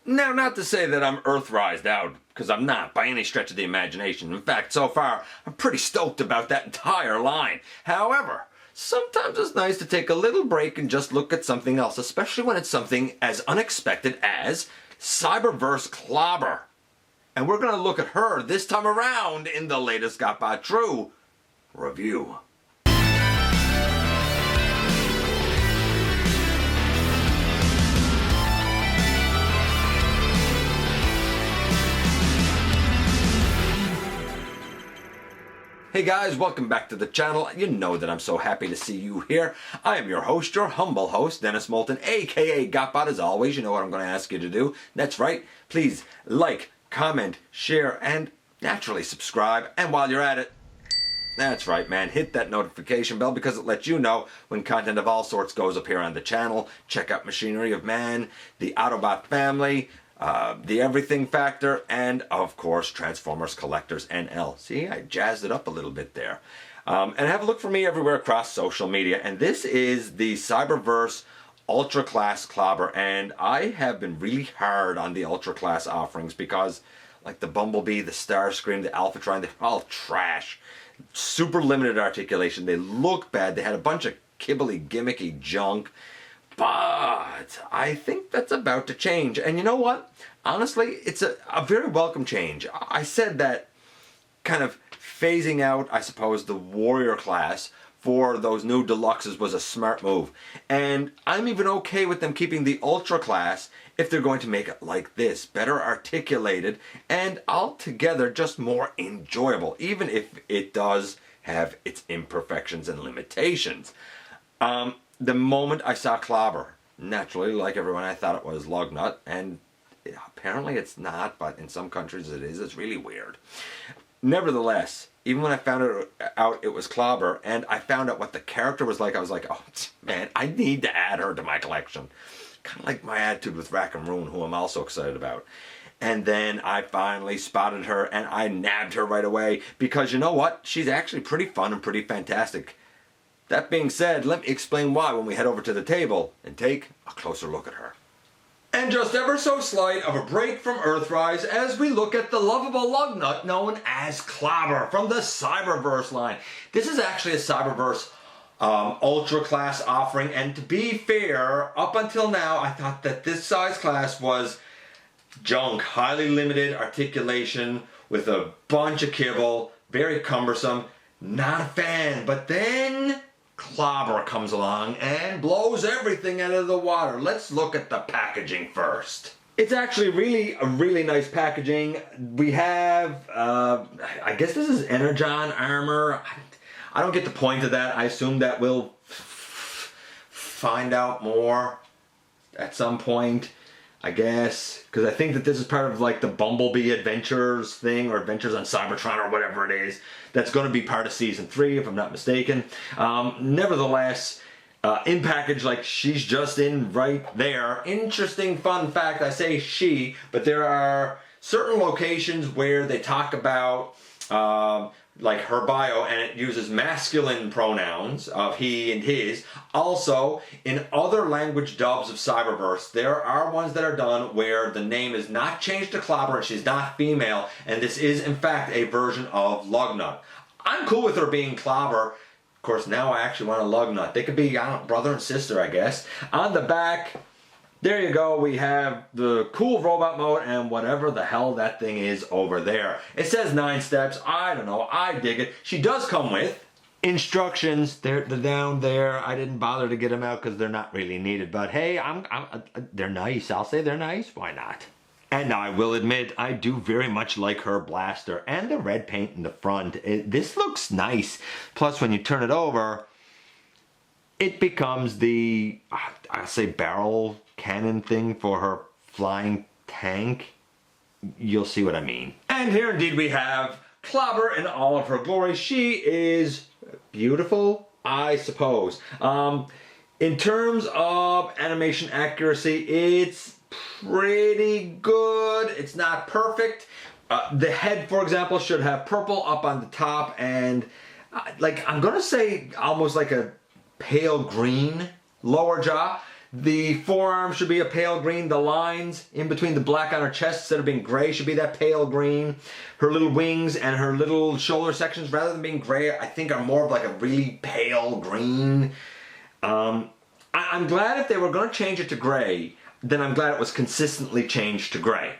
Now, not to say that I'm earthrised out, because I'm not by any stretch of the imagination. In fact, so far, I'm pretty stoked about that entire line. However, sometimes it's nice to take a little break and just look at something else, especially when it's something as unexpected as Cyberverse Clobber. And we're going to look at her this time around in the latest GotBot True review. Hey guys, welcome back to the channel. You know that I'm so happy to see you here. I am your host, your humble host, Dennis Moulton, aka GotBot. As always, you know what I'm going to ask you to do. That's right, please like, comment, share, and naturally subscribe. And while you're at it, that's right, man, hit that notification bell because it lets you know when content of all sorts goes up here on the channel. Check out Machinery of Man, the Autobot family, the Everything Factor, and of course Transformers Collectors NL. See, I jazzed it up a little bit there. And have a look for me everywhere across social media. And this is the Cyberverse Ultra Class Clobber, and I have been really hard on the Ultra Class offerings because, like the Bumblebee, the Starscream, the Alphatron, they're all trash. Super limited articulation. They look bad. They had a bunch of kibbly, gimmicky junk. But I think that's about to change. And you know what? Honestly, it's a very welcome change. I said that kind of phasing out, I suppose, the Warrior class for those new deluxes was a smart move. And I'm even okay with them keeping the Ultra class if they're going to make it like this. Better articulated and altogether just more enjoyable, even if it does have its imperfections and limitations. The moment I saw Clobber, naturally, like everyone, I thought it was Lugnut, and apparently it's not, but in some countries it is. It's really weird. Nevertheless, even when I found out it was Clobber, and I found out what the character was like, I was like, oh, man, I need to add her to my collection. Kind of like my attitude with Rack and Ruin, who I'm also excited about. And then I finally spotted her, and I nabbed her right away, because you know what? She's actually pretty fun and pretty fantastic. That being said, let me explain why when we head over to the table and take a closer look at her. And just ever so slight of a break from Earthrise as we look at the lovable Lugnut known as Clobber from the Cyberverse line. This is actually a Cyberverse Ultra class offering, and to be fair, up until now I thought that this size class was junk, highly limited articulation with a bunch of kibble, very cumbersome, not a fan. But then Clobber comes along and blows everything out of the water. Let's look at the packaging first. It's actually really nice packaging. We have, I guess this is Energon armor. I don't get the point of that. I assume that we'll find out more at some point, I guess, because I think that this is part of like the Bumblebee Adventures thing, or Adventures on Cybertron, or whatever it is. That's going to be part of Season 3, if I'm not mistaken. Nevertheless, in package, like, she's just in right there. Interesting fun fact, I say she, but there are certain locations where they talk about like her bio, and it uses masculine pronouns of he and his. Also, in other language dubs of Cyberverse, there are ones that are done where the name is not changed to Clobber and she's not female, and this is in fact a version of Lugnut. I'm cool with her being Clobber. Of course, now I actually want a Lugnut. They could be, I don't know, brother and sister, I guess. On the back, there you go, we have the cool robot mode and whatever the hell that thing is over there. It says 9 steps. I don't know. I dig it. She does come with instructions. They're down there. I didn't bother to get them out because they're not really needed. But hey, they're nice. I'll say they're nice. Why not? And now I will admit, I do very much like her blaster and the red paint in the front. This looks nice. Plus, when you turn it over, it becomes the, I'll say, barrel cannon thing for her flying tank. You'll see what I mean. And here indeed we have Clobber in all of her glory. She is beautiful, I suppose. In terms of animation accuracy, it's pretty good. It's not perfect. The head, for example, should have purple up on the top and like, I'm gonna say almost like a pale green lower jaw. The forearm should be a pale green. The lines in between the black on her chest, instead of being gray, should be that pale green. Her little wings and her little shoulder sections, rather than being gray, I think are more of like a really pale green. I'm glad if they were going to change it to gray, then I'm glad it was consistently changed to gray.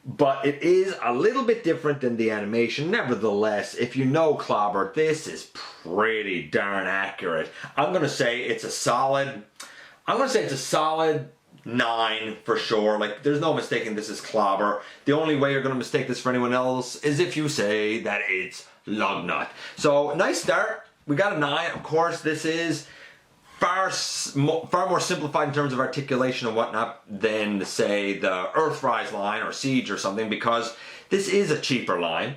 But it is a little bit different than the animation. Nevertheless, if you know Clobber, this is pretty darn accurate. I'm going to say it's a solid 9 for sure. Like, there's no mistaking this is Clobber. The only way you're going to mistake this for anyone else is if you say that it's Lugnut. So, nice start. We got a 9. Of course, this is far more simplified in terms of articulation and whatnot than, say, the Earthrise line or Siege or something, because this is a cheaper line.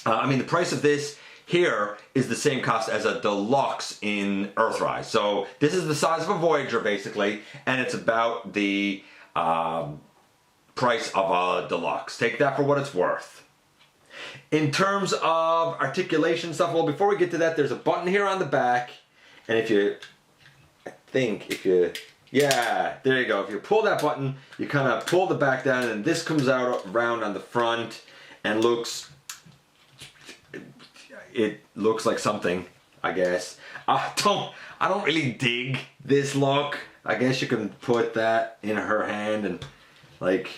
I mean, the price of this here is the same cost as a deluxe in Earthrise. So this is the size of a Voyager, basically, and it's about the price of a deluxe. Take that for what it's worth. In terms of articulation stuff, well, before we get to that, there's a button here on the back, and yeah, there you go. If you pull that button, you kind of pull the back down, and this comes out around on the front and it looks like something, I guess. I don't really dig this look. I guess you can put that in her hand and like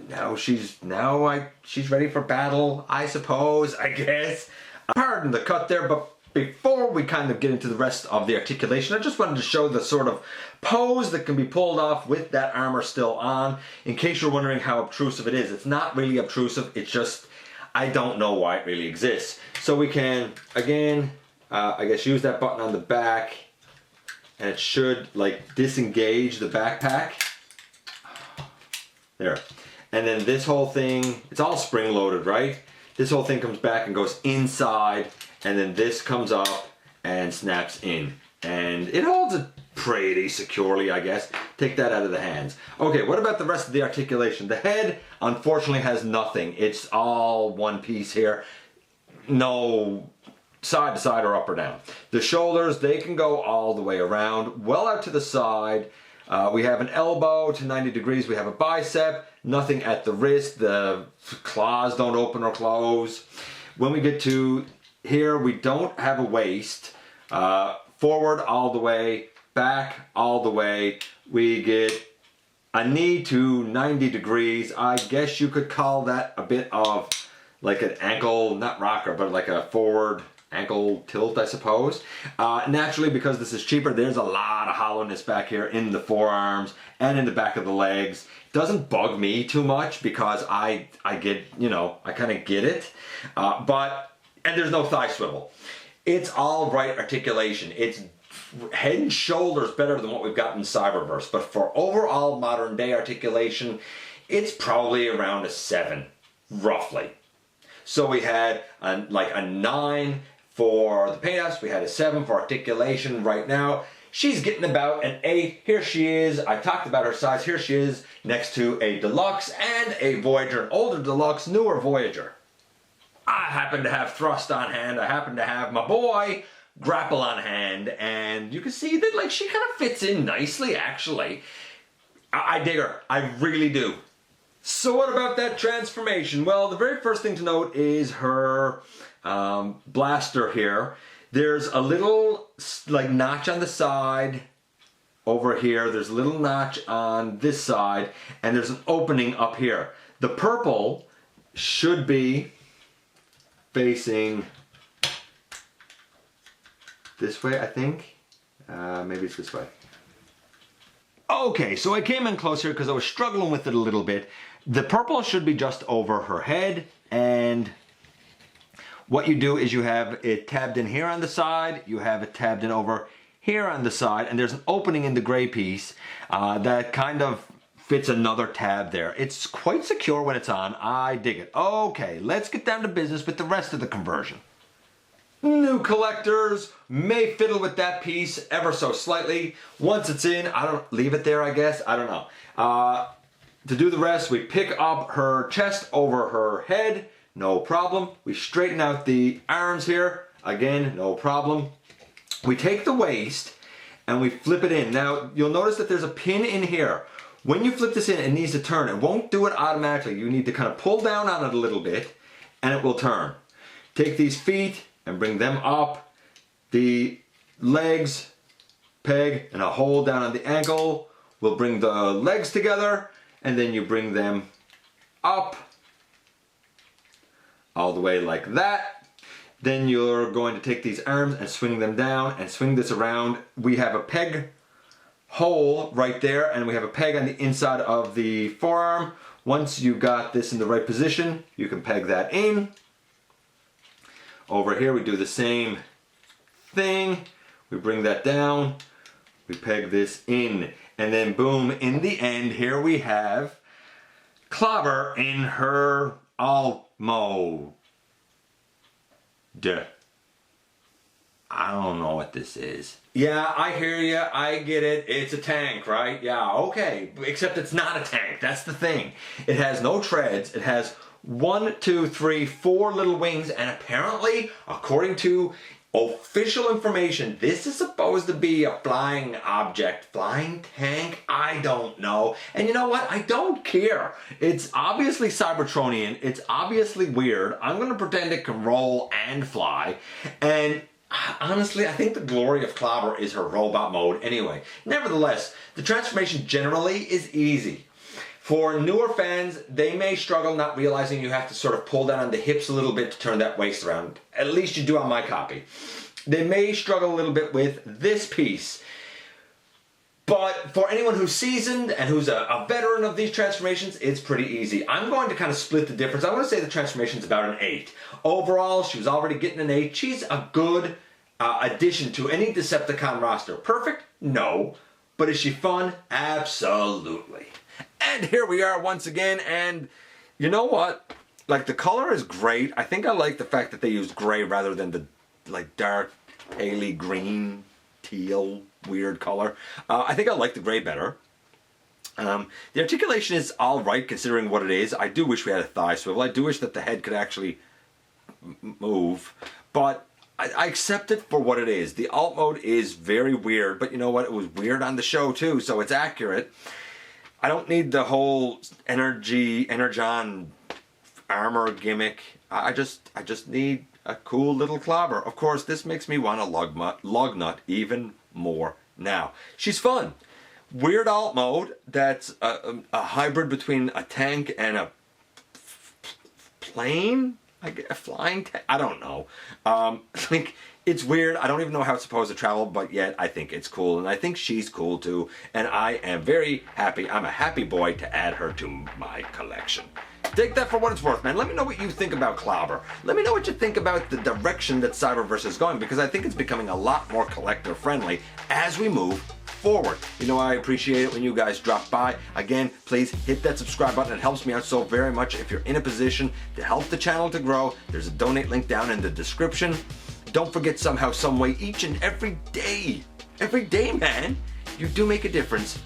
now she's ready for battle, I suppose, I guess. Pardon the cut there, but before we kind of get into the rest of the articulation, I just wanted to show the sort of pose that can be pulled off with that armor still on, in case you're wondering how obtrusive it is. It's not really obtrusive, it's just, I don't know why it really exists. So we can, again, I guess use that button on the back, and it should like disengage the backpack. There. And then this whole thing, it's all spring loaded, right? This whole thing comes back and goes inside, and then this comes up and snaps in. And it holds it pretty securely, I guess. Take that out of the hands. Okay, what about the rest of the articulation? The head, unfortunately, has nothing. It's all one piece here. No side to side or up or down. The shoulders, they can go all the way around, well out to the side. We have an elbow to 90 degrees. We have a bicep, nothing at the wrist. The claws don't open or close. When we get to here, we don't have a waist. Forward all the way, back all the way. We get a knee to 90 degrees. I guess you could call that a bit of like an ankle, not rocker, but like a forward ankle tilt, I suppose. Naturally, because this is cheaper, there's a lot of hollowness back here in the forearms and in the back of the legs. It doesn't bug me too much because I get, I kind of get it. And there's no thigh swivel. It's all right articulation. It's head and shoulders better than what we've got in Cyberverse. But for overall modern day articulation, it's probably around a 7, roughly. So we had a 9 for the paint apps. We had a 7 for articulation. Right now, she's getting about an 8. Here she is. I talked about her size. Here she is next to a Deluxe and a Voyager, an older Deluxe, newer Voyager. I happen to have Thrust on hand. I happen to have my boy Grapple on hand, and you can see that like she kind of fits in nicely, actually. I dig her. I really do. So what about that transformation? Well, the very first thing to note is her blaster here. There's a little like notch on the side over here. There's a little notch on this side, and there's an opening up here. The purple should be facing this way, I think. Maybe it's this way. Okay, so I came in closer because I was struggling with it a little bit. The purple should be just over her head, and what you do is you have it tabbed in here on the side, you have it tabbed in over here on the side, and there's an opening in the gray piece that kind of fits another tab there. It's quite secure when it's on. I dig it. Okay, let's get down to business with the rest of the conversion. New collectors may fiddle with that piece ever so slightly. Once it's in, I don't leave it there, I guess. I don't know. To do the rest, we pick up her chest over her head. No problem. We straighten out the arms here. Again, no problem. We take the waist and we flip it in. Now, you'll notice that there's a pin in here. When you flip this in, it needs to turn. It won't do it automatically. You need to kind of pull down on it a little bit, and it will turn. Take these feet and bring them up. The legs, peg, and a hole down on the ankle. We'll bring the legs together, and then you bring them up all the way like that. Then you're going to take these arms and swing them down and swing this around. We have a peg hole right there, and we have a peg on the inside of the forearm. Once you got this in the right position, you can peg that in. Over here we do the same thing. We bring that down, we peg this in, and then boom, in the end here we have Clobber in her alt mode. I don't know what this is. Yeah, I hear you. I get it. It's a tank, right? Yeah, okay. Except it's not a tank. That's the thing. It has no treads. It has 1, 2, 3, 4 little wings, and apparently, according to official information, this is supposed to be a flying object, flying tank. I don't know. And you know what? I don't care. It's obviously Cybertronian. It's obviously weird. I'm going to pretend it can roll and fly. And honestly, I think the glory of Clobber is her robot mode anyway. Nevertheless, the transformation generally is easy. For newer fans, they may struggle not realizing you have to sort of pull down on the hips a little bit to turn that waist around. At least you do on my copy. They may struggle a little bit with this piece. But for anyone who's seasoned and who's a veteran of these transformations, it's pretty easy. I'm going to kind of split the difference. I'm going to say the transformation's about an 8. Overall, she was already getting an 8. She's a good addition to any Decepticon roster. Perfect? No. But is she fun? Absolutely. And here we are once again, and you know what? Like, the color is great. I think I like the fact that they used gray rather than the like dark, paley green, teal, weird color. I think I like the gray better. The articulation is alright considering what it is. I do wish we had a thigh swivel. I do wish that the head could actually move, but I accept it for what it is. The alt mode is very weird, but you know what? It was weird on the show too, so it's accurate. I don't need the whole energon armor gimmick. I just need a cool little Clobber. Of course, this makes me want a Lugnut even more now. She's fun. Weird alt mode that's a hybrid between a tank and a plane? A flying tank? I don't know. Like, it's weird. I don't even know how it's supposed to travel, but yet I think it's cool, and I think she's cool too, and I am very happy. I'm a happy boy to add her to my collection. Take that for what it's worth, man. Let me know what you think about Clobber. Let me know what you think about the direction that Cyberverse is going, because I think it's becoming a lot more collector friendly as we move forward. You know, I appreciate it when you guys drop by. Again, please hit that subscribe button. It helps me out so very much. If you're in a position to help the channel to grow, there's a donate link down in the description. Don't forget, somehow, some way, each and every day, man, you do make a difference.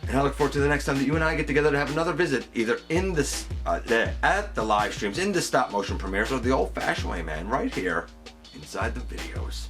And I look forward to the next time that you and I get together to have another visit, either in this at the live streams, in the stop motion premieres, or the old-fashioned way, man, right here inside the videos.